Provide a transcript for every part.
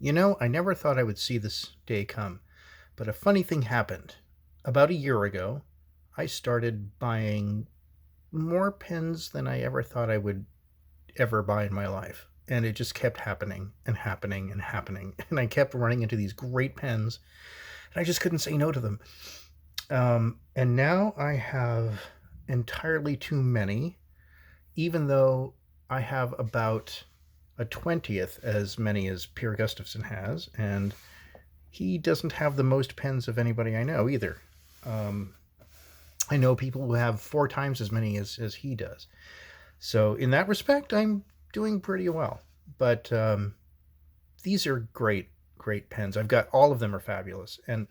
You know, I never thought I would see this day come, but a funny thing happened. About a year ago, I started buying more pens than I ever thought I would ever buy in my life. And it just kept happening and happening and happening. And I kept running into these great pens, and I just couldn't say no to them. And now I have entirely too many, even though I have about a 20th as many as Pierre Gustafson has, and he doesn't have the most pens of anybody I know either. Um, I know people who have 4 times as many as he does. So in that respect, I'm doing pretty well. But these are great, great pens. I've got all of them are fabulous, and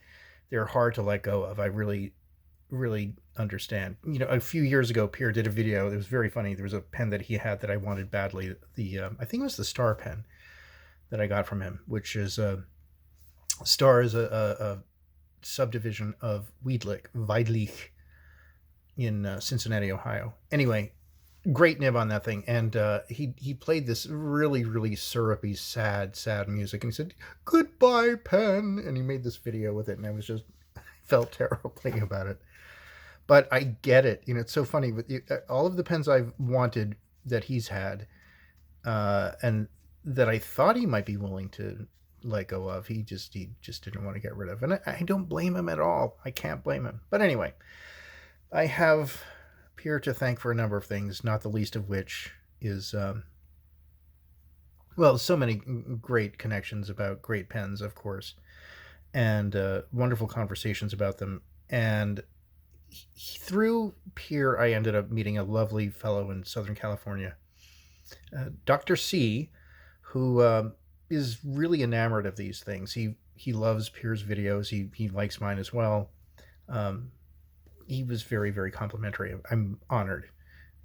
they're hard to let go of. I really understand. You know, a few years ago, Pierre did a video. It was very funny. There was a pen that he had that I wanted badly. I think it was the Star pen that I got from him, which is Star is a subdivision of Weidlich in Cincinnati, Ohio. Anyway, great nib on that thing, and he played this really syrupy, sad music, and he said, "Goodbye, pen," and he made this video with it, and I felt terribly about it. But I get it. You know, it's so funny. With all of the pens I've wanted that he's had, and that I thought he might be willing to let go of, he just didn't want to get rid of, and I don't blame him at all. I can't blame him. But anyway, I have Pierre to thank for a number of things, not the least of which is well, so many great connections about great pens, of course, and wonderful conversations about them. And through Pierre, I ended up meeting a lovely fellow in Southern California, Dr. C, who is really enamored of these things. He loves Pierre's videos. He likes mine as well. He was very complimentary. I'm honored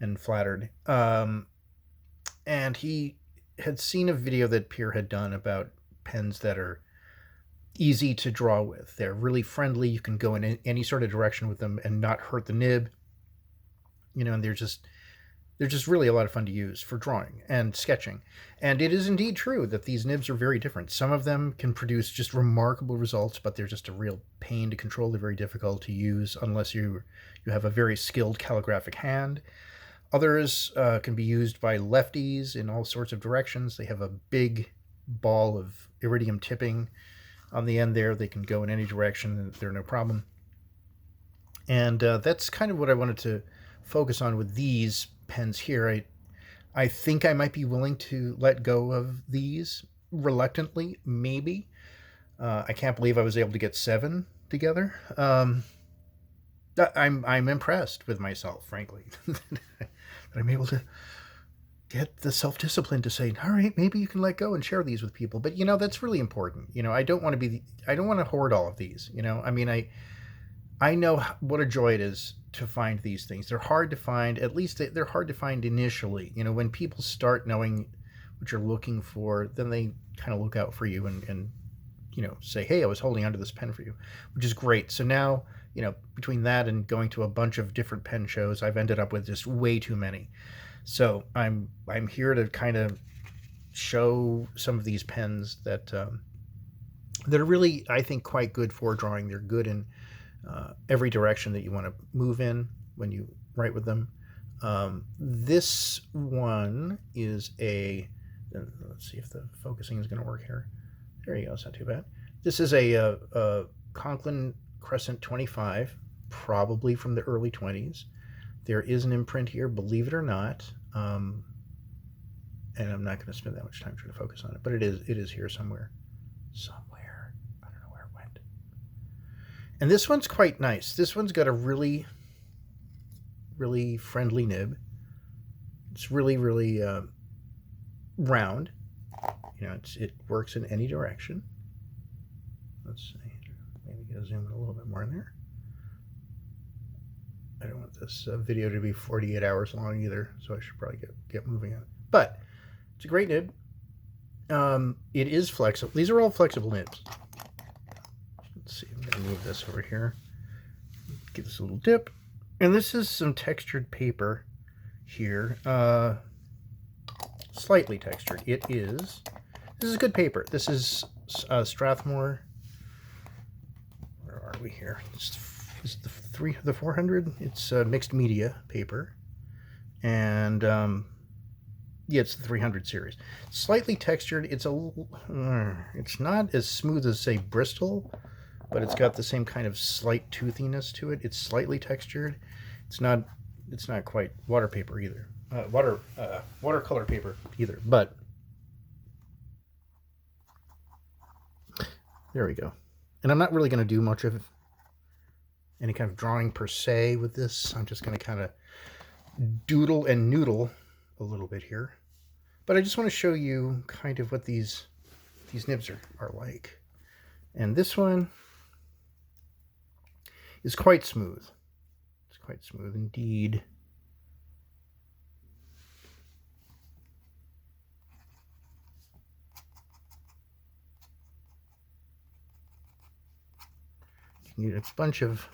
and flattered. And he had seen a video that Pierre had done about pens that are easy to draw with. They're really friendly. You can go in any sort of direction with them and not hurt the nib. You know, and they're just really a lot of fun to use for drawing and sketching. And it is indeed true that these nibs are very different. Some of them can produce just remarkable results, but they're just a real pain to control. They're very difficult to use unless you have a very skilled calligraphic hand. Others can be used by lefties in all sorts of directions. They have a big ball of iridium tipping on the end there. They can go in any direction. They're no problem. And that's kind of what I wanted to focus on with these pens here. I think I might be willing to let go of these reluctantly, maybe. I can't believe I was able to get 7 together. I'm impressed with myself, frankly, that I'm able to get the self-discipline to say, all right, maybe you can let go and share these with people. But, you know, that's really important. You know, I don't want to hoard all of these. You know, I mean, I know what a joy it is to find these things. They're hard to find. At least they're hard to find initially. You know, when people start knowing what you're looking for, then they kind of look out for you and you know, say, hey, I was holding onto this pen for you, which is great. So now, you know, between that and going to a bunch of different pen shows, I've ended up with just way too many. So I'm here to kind of show some of these pens that are really, I think, quite good for drawing. They're good in every direction that you want to move in when you write with them. This one is let's see if the focusing is going to work here. There you go. It's not too bad. This is a Conklin Crescent 25, probably from the early 20s. There is an imprint here, believe it or not. And I'm not going to spend that much time trying to focus on it, but it is here somewhere. I don't know where it went. And this one's quite nice. This one's got a really friendly nib. It's really round. You know, it works in any direction. Let's see. Maybe go zoom in a little bit more in there. I don't want this video to be 48 hours long either, so I should probably get moving on it. But it's a great nib. It is flexible. These are all flexible nibs. Let's see. I'm going to move this over here. Give this a little dip. And this is some textured paper here. Slightly textured. This is good paper. This is Strathmore. Where are we here? It's the 400. It's mixed media paper, and yeah, it's the 300 series. Slightly textured. It's not as smooth as, say, Bristol, but it's got the same kind of slight toothiness to it. It's slightly textured. It's not quite water paper either. Watercolor paper either. But there we go. And I'm not really going to do much of any kind of drawing per se with this. I'm just going to kind of doodle and noodle a little bit here. But I just want to show you kind of what these nibs are like. And this one is quite smooth. It's quite smooth indeed. You get a bunch of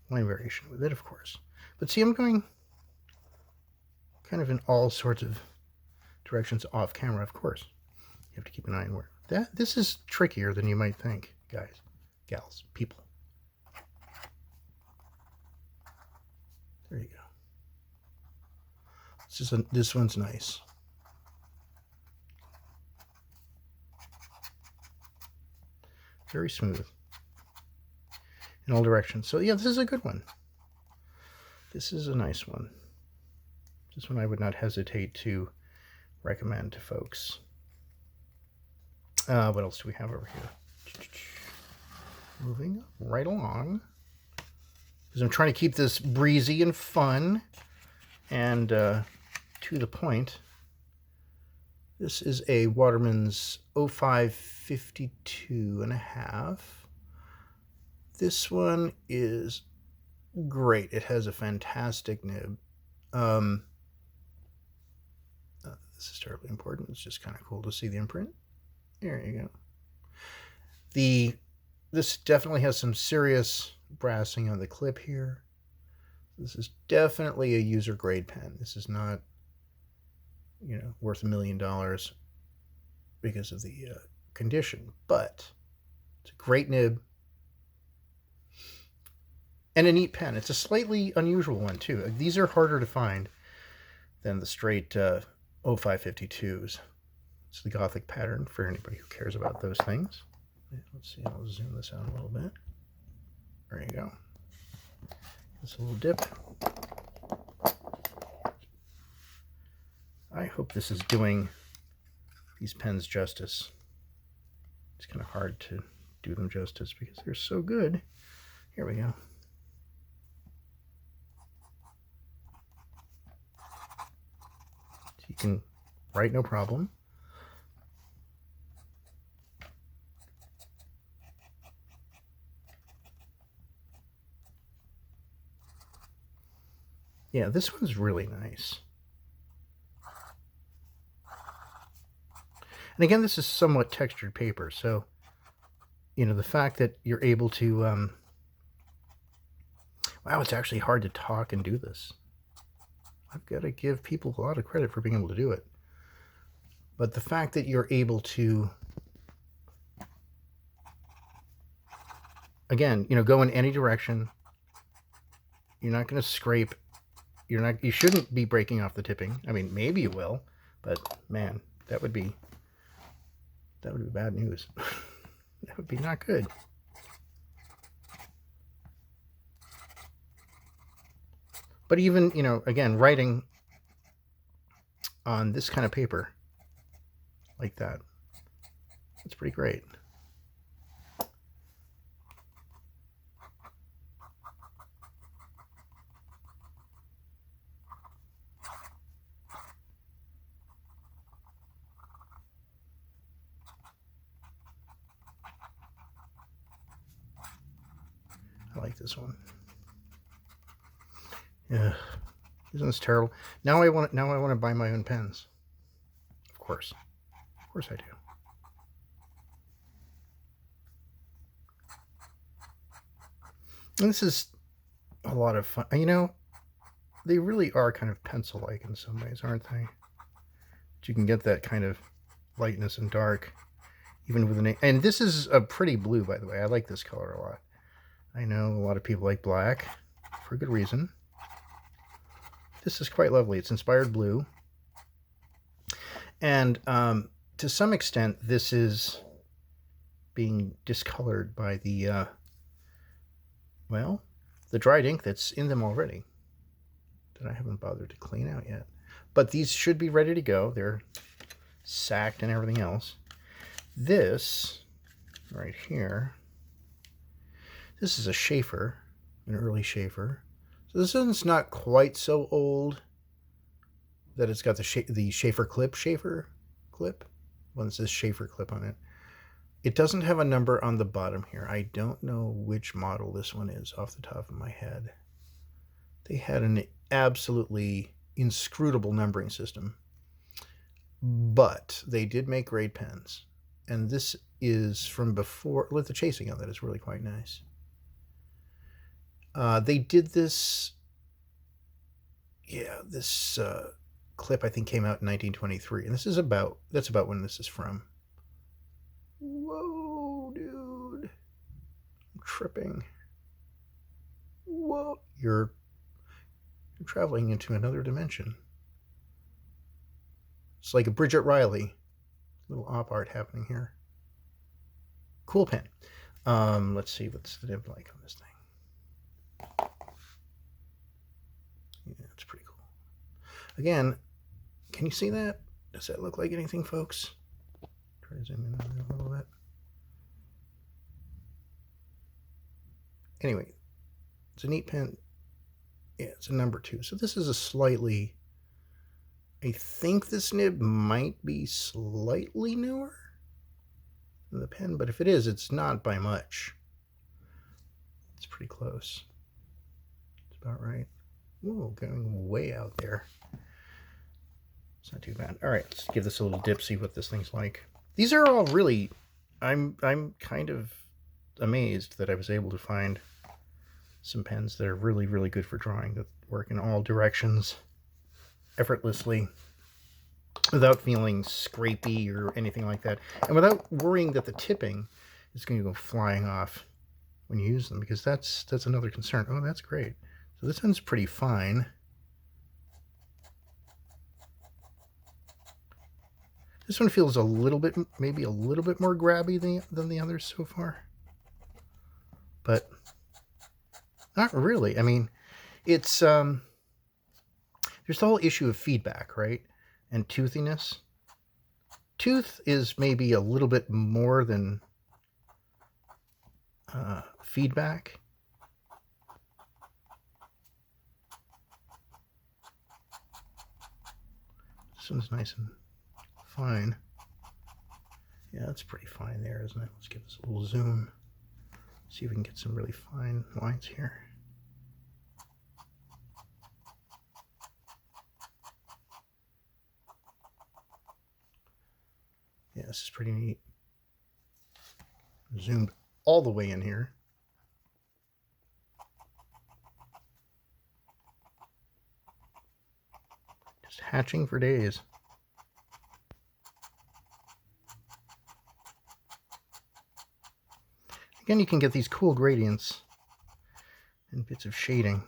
line variation with it, of course. But see, I'm going kind of in all sorts of directions off camera, of course. You have to keep an eye on where. This is trickier than you might think, guys, gals, people. There you go. This one's nice. Very smooth in all directions. So yeah, this is a good one. This is a nice one. This one I would not hesitate to recommend to folks. What else do we have over here? Moving right along, because I'm trying to keep this breezy and fun and to the point. This is a Waterman's 0552.5. This one is great. It has a fantastic nib. This is terribly important. It's just kind of cool to see the imprint. There you go. This definitely has some serious brassing on the clip here. This is definitely a user grade pen. This is not, worth $1 million because of the condition, but it's a great nib and a neat pen. It's a slightly unusual one too. These are harder to find than the straight 0552s. It's the Gothic pattern for anybody who cares about those things. Let's see, I'll zoom this out a little bit. There you go. Just a little dip. I hope this is doing these pens justice. It's kind of hard to do them justice because they're so good. Here we go. So you can write no problem. Yeah, this one's really nice. And again, this is somewhat textured paper, so, the fact that you're able to, wow, it's actually hard to talk and do this. I've got to give people a lot of credit for being able to do it. But the fact that you're able to, again, go in any direction, you're not going to scrape, you shouldn't be breaking off the tipping. I mean, maybe you will, but man, that would be bad news. That would be not good. But even, again, writing on this kind of paper like that, it's pretty great. I like this one. Yeah, isn't this terrible? Now I want to buy my own pens. Of course I do. And this is a lot of fun. They really are kind of pencil-like in some ways, aren't they? But you can get that kind of lightness and dark, even with an... And this is a pretty blue, by the way. I like this color a lot. I know a lot of people like black, for good reason. This is quite lovely. It's inspired blue. And to some extent, this is being discolored by the, well, the dried ink that's in them already that I haven't bothered to clean out yet. But these should be ready to go. They're sacked and everything else. This, right here, this is a Sheaffer, an early Sheaffer. So this one's not quite so old that it's got the Sheaffer clip, one that says Sheaffer clip on it. It doesn't have a number on the bottom here. I don't know which model this one is off the top of my head. They had an absolutely inscrutable numbering system, but they did make great pens. And this is from before, with the chasing on that is really quite nice. They did this, yeah, this clip I think came out in 1923, and this is that's about when this is from. Whoa, dude, I'm tripping. Whoa, you're traveling into another dimension. It's like a Bridget Riley little op art happening here. Cool pen. Let's see what's the nib like on this thing. Yeah, it's pretty cool. Again, can you see that? Does that look like anything, folks? Try to zoom in on it a little bit. Anyway, it's a neat pen. Yeah, it's a number 2. So this is a slightly... I think this nib might be slightly newer than the pen, but if it is, it's not by much. It's pretty close. It's about right. Whoa, going way out there. It's not too bad. All right, let's give this a little dip, see what this thing's like. These are all really... I'm kind of amazed that I was able to find some pens that are really, really good for drawing, that work in all directions effortlessly without feeling scrapey or anything like that, and without worrying that the tipping is going to go flying off when you use them, because that's another concern. Oh, that's great. So this one's pretty fine. This one feels a little bit, maybe a little bit more grabby than the others so far, but not really. I mean, it's there's the whole issue of feedback, right? And toothiness. Tooth is maybe a little bit more than feedback. This one's nice and fine. Yeah, that's pretty fine there, isn't it? Let's give this a little zoom. See if we can get some really fine lines here. Yeah, this is pretty neat. Zoomed all the way in here. Just hatching for days. Again, you can get these cool gradients and bits of shading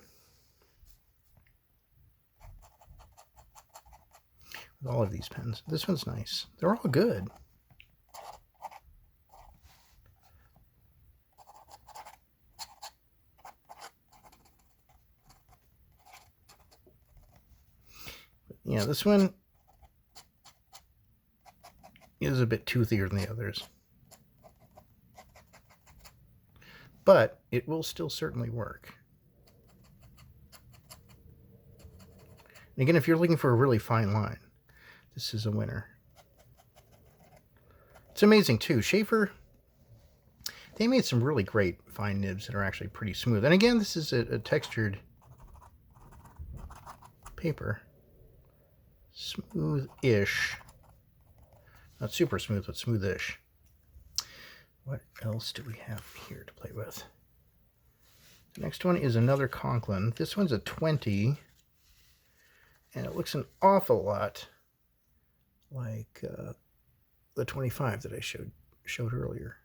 with all of these pens. This one's nice. They're all good. Yeah, this one is a bit toothier than the others, but it will still certainly work. And again, if you're looking for a really fine line, this is a winner. It's amazing too. Sheaffer, they made some really great fine nibs that are actually pretty smooth. And again, this is a textured paper. Smooth-ish. Not super smooth, but smooth-ish. What else do we have here to play with? The next one is another Conklin. This one's a 20. And it looks an awful lot like the 25 that I showed earlier.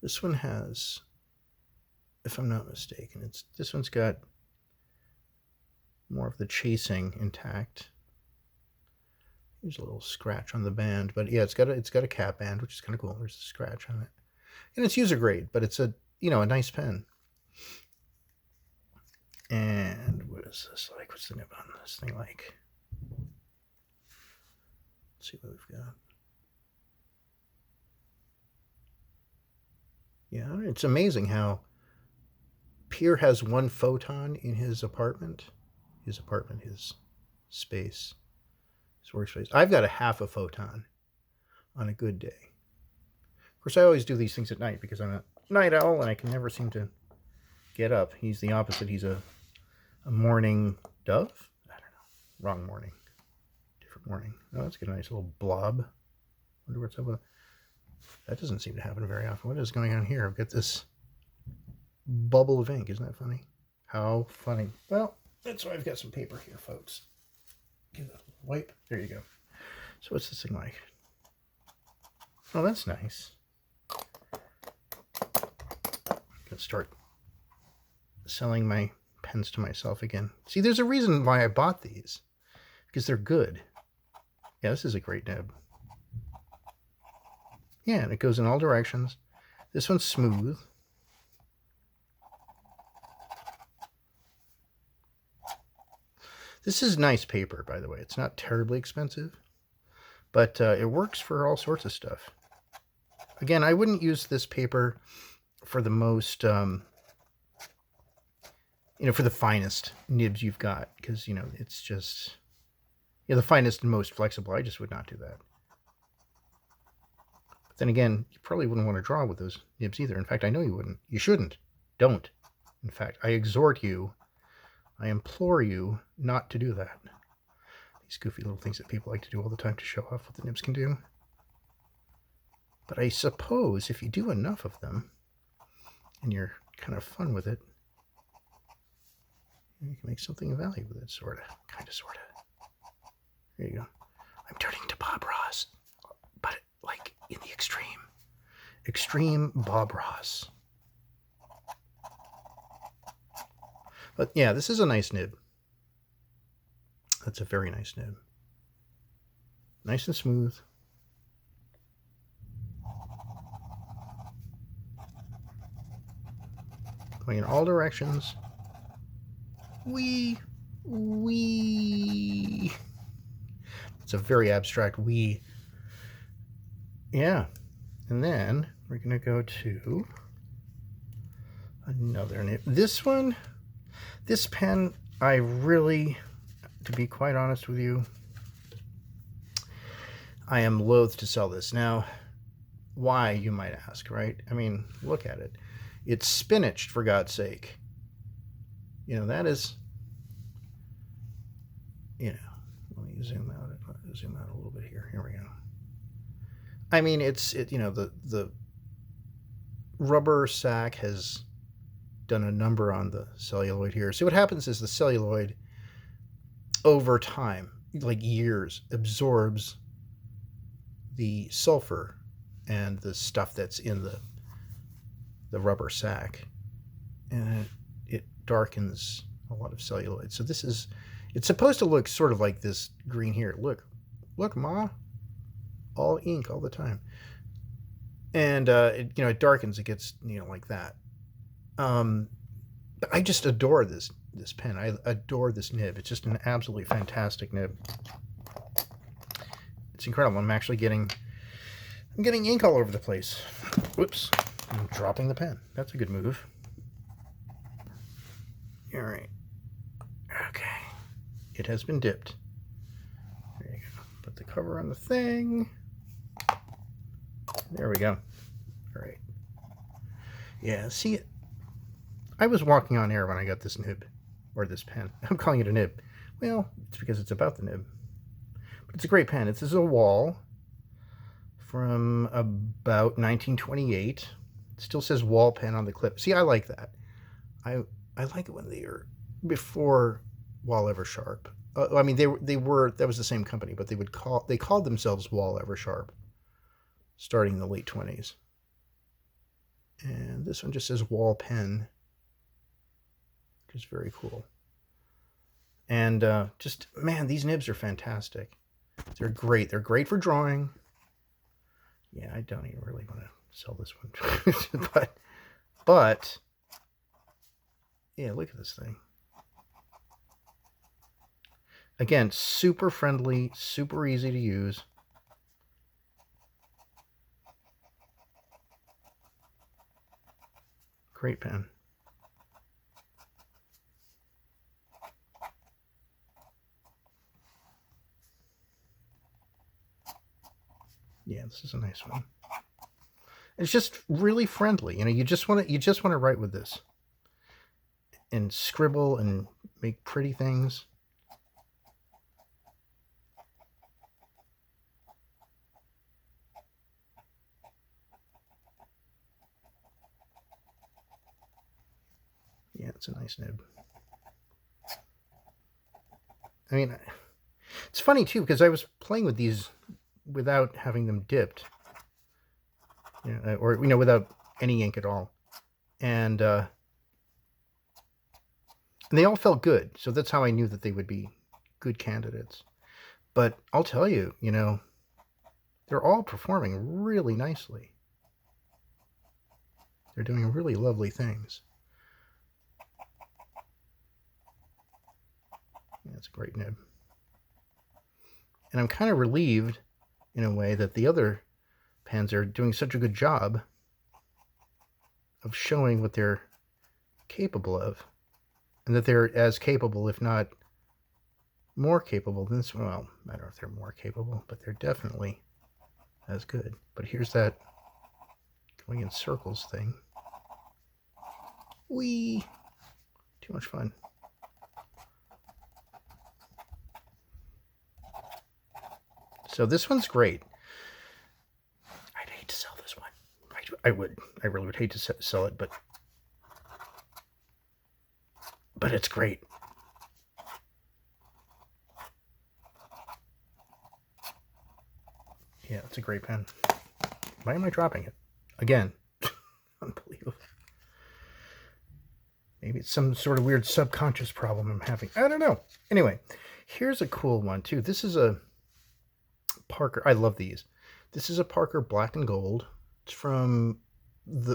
This one has, if I'm not mistaken, this one's got more of the chasing intact. There's a little scratch on the band, but yeah, it's got a cap band, which is kind of cool. There's a scratch on it, and it's user grade, but it's a nice pen. And what is this like? What's the nib on this thing like? Let's see what we've got. Yeah, it's amazing how Pierre has one photon in his apartment. His space, his workspace. I've got a half a photon on a good day. Of course, I always do these things at night because I'm a night owl and I can never seem to get up. He's the opposite. He's a morning dove. I don't know. Wrong morning. Different morning. Oh, let's get a nice little blob. Wonder what's up with it. That doesn't seem to happen very often. What is going on here? I've got this bubble of ink. Isn't that funny? How funny. Well, that's why I've got some paper here, folks. Give it a wipe. There you go. So what's this thing like? Oh, that's nice. Gonna start selling my pens to myself again. See, there's a reason why I bought these. Because they're good. Yeah, this is a great nib. Yeah, and it goes in all directions. This one's smooth. This is nice paper, by the way. It's not terribly expensive, but it works for all sorts of stuff. Again, I wouldn't use this paper for the most, for the finest nibs you've got, because, it's just, the finest and most flexible. I just would not do that. But then again, you probably wouldn't want to draw with those nibs either. In fact, I know you wouldn't. You shouldn't. Don't. In fact, I exhort you, I implore you not to do that. These goofy little things that people like to do all the time to show off what the nibs can do. But I suppose if you do enough of them, and you're kind of fun with it, you can make something of value with it, sort of. Kind of, sort of. There you go. I'm turning to Bob Ross, but like in the extreme. Extreme Bob Ross. But yeah, this is a nice nib. That's a very nice nib. Nice and smooth. Going in all directions. Wee. It's a very abstract wee. Yeah. And then we're going to go to another nib. This pen, I really, to be quite honest with you, I am loath to sell this. Now, why, you might ask, right? I mean, look at it. It's spinached, for God's sake. That is, let me zoom out a little bit here. Here we go. I mean, the rubber sack has done a number on the celluloid here. So what happens is the celluloid, over time, like years, absorbs the sulfur and the stuff that's in the rubber sack, and it darkens a lot of celluloid. So it's supposed to look sort of like this green here. Look, Ma, all ink all the time, and it darkens. It gets like that. But I just adore this pen. I adore this nib. It's just an absolutely fantastic nib. It's incredible. I'm getting ink all over the place. Whoops. I'm dropping the pen. That's a good move. All right. Okay. It has been dipped. There you go. Put the cover on the thing. There we go. All right. Yeah, see, I was walking on air when I got this nib, or this pen. I'm calling it a nib. Well, it's because it's about the nib. But it's a great pen. This is a Wahl from about 1928. It still says Wahl pen on the clip. See, I like that. I like it when they are before Wahl Eversharp. I mean, they were that was the same company, but they called themselves Wahl Eversharp, starting in the late 20s. And this one just says Wahl pen, which is very cool. And just, man, these nibs are fantastic. They're great. They're great for drawing. Yeah, I don't even really want to sell this one. but, yeah, look at this thing. Again, super friendly, super easy to use. Great pen. Yeah, this is a nice one. It's just really friendly. You know, you just want to write with this and scribble and make pretty things. Yeah, it's a nice nib. I mean, it's funny too, because I was playing with these without having them dipped, or without any ink at all, and they all felt good. So that's how I knew that they would be good candidates. But I'll tell you, they're all performing really nicely. They're doing really lovely things. Yeah, it's a great nib. And I'm kind of relieved, in a way, that the other pens are doing such a good job of showing what they're capable of. And that they're as capable, if not more capable than this. Well, I don't know if they're more capable, but they're definitely as good. But here's that going in circles thing. Whee! Too much fun. So this one's great. I'd hate to sell this one. I would. I really would hate to sell it, but it's great. Yeah, it's a great pen. Why am I dropping it? Again. Unbelievable. Maybe it's some sort of weird subconscious problem I'm having. I don't know. Anyway, here's a cool one too. This is a Parker. I love these. This is a Parker Black and Gold. It's from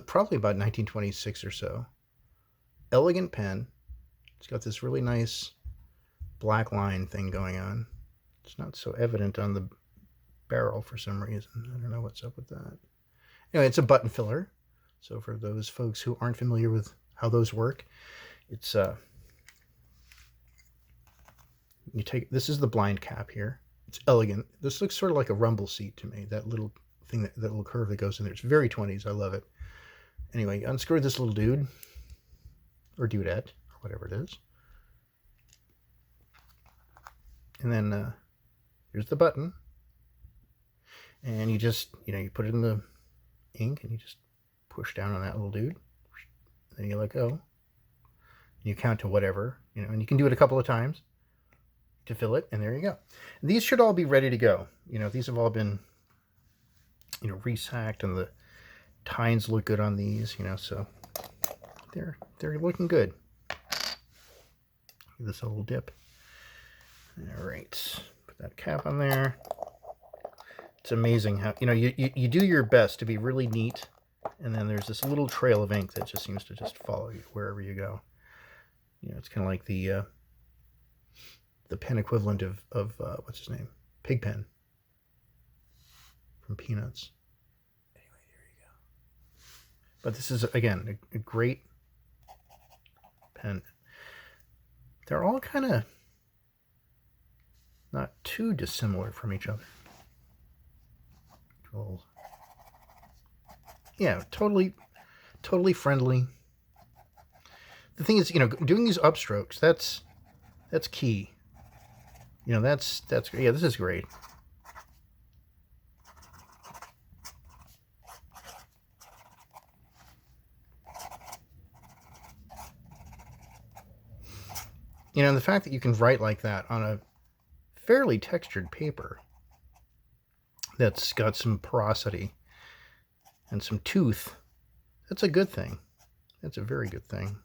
probably about 1926 or so. Elegant pen. It's got this really nice black line thing going on. It's not so evident on the barrel for some reason. I don't know what's up with that. Anyway, it's a button filler. So for those folks who aren't familiar with how those work, it's this is the blind cap here. It's elegant. This looks sort of like a rumble seat to me. That little thing, that little curve that goes in there. It's very 20s. I love it. Anyway, you unscrew this little dude, or dudette, or whatever it is. And then here's the button. And you just, you put it in the ink and you just push down on that little dude. Then you let go. And you count to whatever, and you can do it a couple of times to fill it, and there you go. These should all be ready to go. These have all been, resacked, and the tines look good on these, so they're looking good. This little dip. All right, put that cap on there. It's amazing how, you do your best to be really neat, and then there's this little trail of ink that just seems to just follow you wherever you go. It's kind of like the pen equivalent of what's his name? Pigpen from Peanuts. Anyway, there you go. But this is, again, a great pen. They're all kind of not too dissimilar from each other. Yeah, totally friendly. The thing is, doing these upstrokes, that's key. That's yeah, this is great. You know, the fact that you can write like that on a fairly textured paper that's got some porosity and some tooth, that's a good thing. That's a very good thing.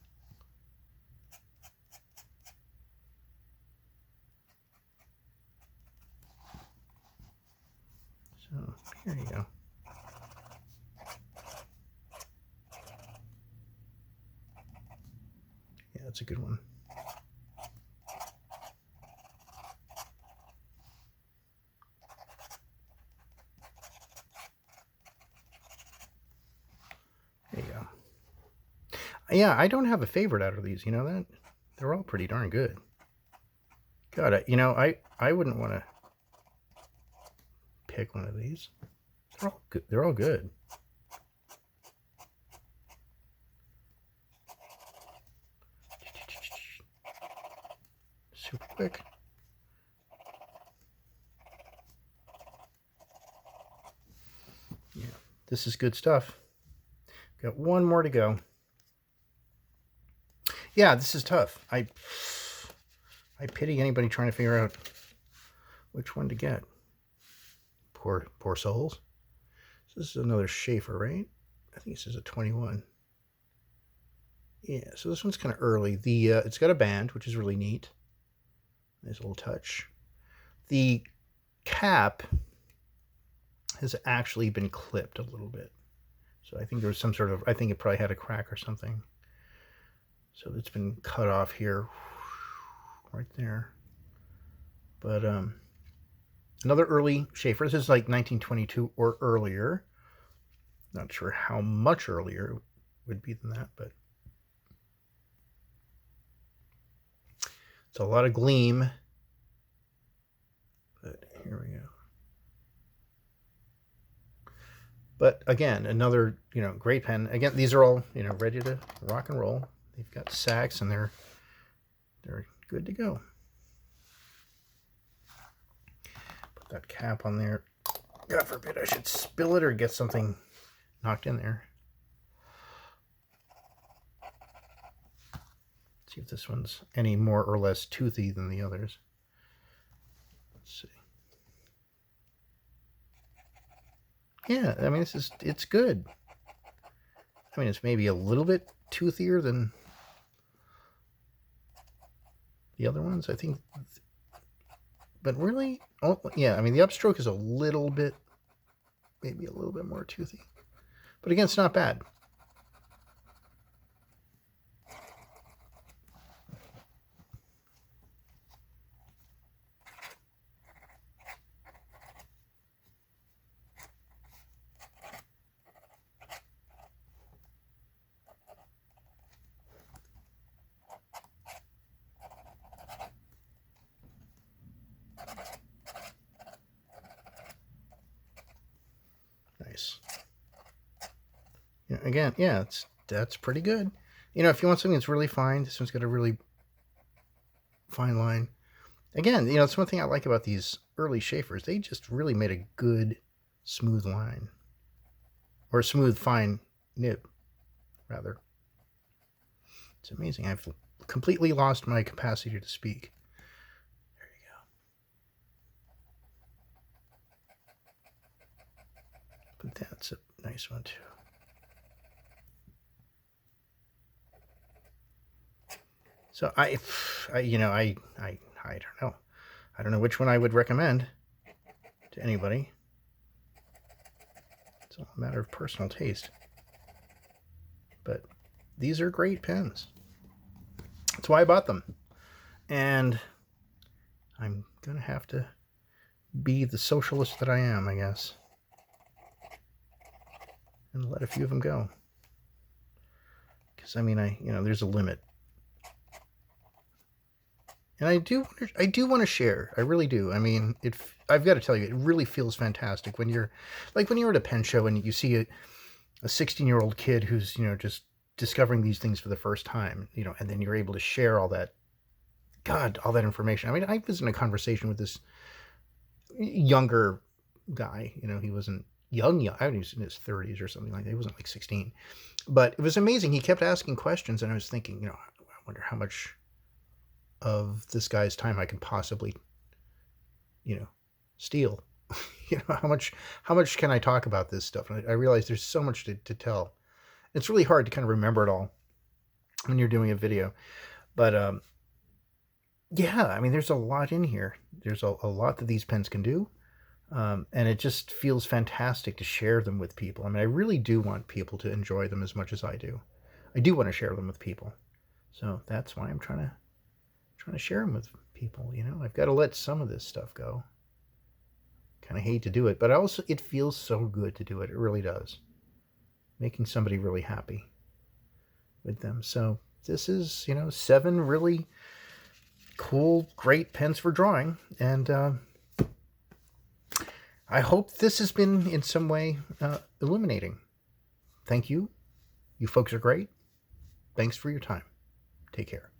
So, here you go. Yeah, that's a good one. There you go. Yeah, I don't have a favorite out of these, you know that? They're all pretty darn good. God, you know, I wouldn't want to pick one of these. They're all good. They're all good. Super quick. Yeah, this is good stuff. Got one more to go. Yeah, this is tough. I pity anybody trying to figure out which one to get. Poor souls. So this is another Sheaffer, right? I think this is a 21. Yeah, so this one's kind of early. The it's got a band, which is really neat. Nice little touch. The cap has actually been clipped a little bit. So I think there was some sort of, I think it probably had a crack or something. So it's been cut off here, right there. But another early Sheaffer. This is like 1922 or earlier. Not sure how much earlier it would be than that, but it's a lot of gleam. But here we go. But again, another, you know, great pen. Again, these are all, you know, ready to rock and roll. They've got sacks and they're good to go. Put that cap on there. God forbid I should spill it or get something knocked in there. See if this one's any more or less toothy than the others. Let's see. Yeah, I mean, it's good. I mean, it's maybe a little bit toothier than the other ones, I think. But really, oh, yeah, I mean, the upstroke is a little bit, maybe a little bit more toothy. But again, it's not bad. Nice. Yeah, again, yeah, that's pretty good. You know, if you want something that's really fine, this one's got a really fine line. Again, you know, it's one thing I like about these early Sheaffers. They just really made a good, smooth line. Or a smooth, fine nib, rather. It's amazing. I've completely lost my capacity to speak. There you go. But that's a nice one, too. So you know, I don't know. I don't know which one I would recommend to anybody. It's all a matter of personal taste. But these are great pens. That's why I bought them. And I'm going to have to be the socialist that I am, I guess. And let a few of them go. Because, I mean, you know, there's a limit. And I do want to share. I really do. I mean, I've got to tell you, it really feels fantastic when you're at a pen show and you see a 16-year-old kid who's, you know, just discovering these things for the first time, you know, and then you're able to share all that information. I mean, I was in a conversation with this younger guy, you know, he wasn't young. I mean, he was in his 30s or something like that. He wasn't like 16, but it was amazing. He kept asking questions and I was thinking, you know, I wonder how much of this guy's time I can possibly, steal. How much can I talk about this stuff? And I realize there's so much to tell. It's really hard to kind of remember it all when you're doing a video. But yeah, I mean, there's a lot in here. There's a lot that these pens can do. And it just feels fantastic to share them with people. I mean, I really do want people to enjoy them as much as I do. I do want to share them with people. So that's why I'm trying to share them with people. I've got to let some of this stuff go. Kind of hate to do it, but also it feels so good to do it. It really does. Making somebody really happy with them. So this is, 7 really cool, great pens for drawing. And I hope this has been in some way illuminating. Thank you. You folks are great. Thanks for your time. Take care.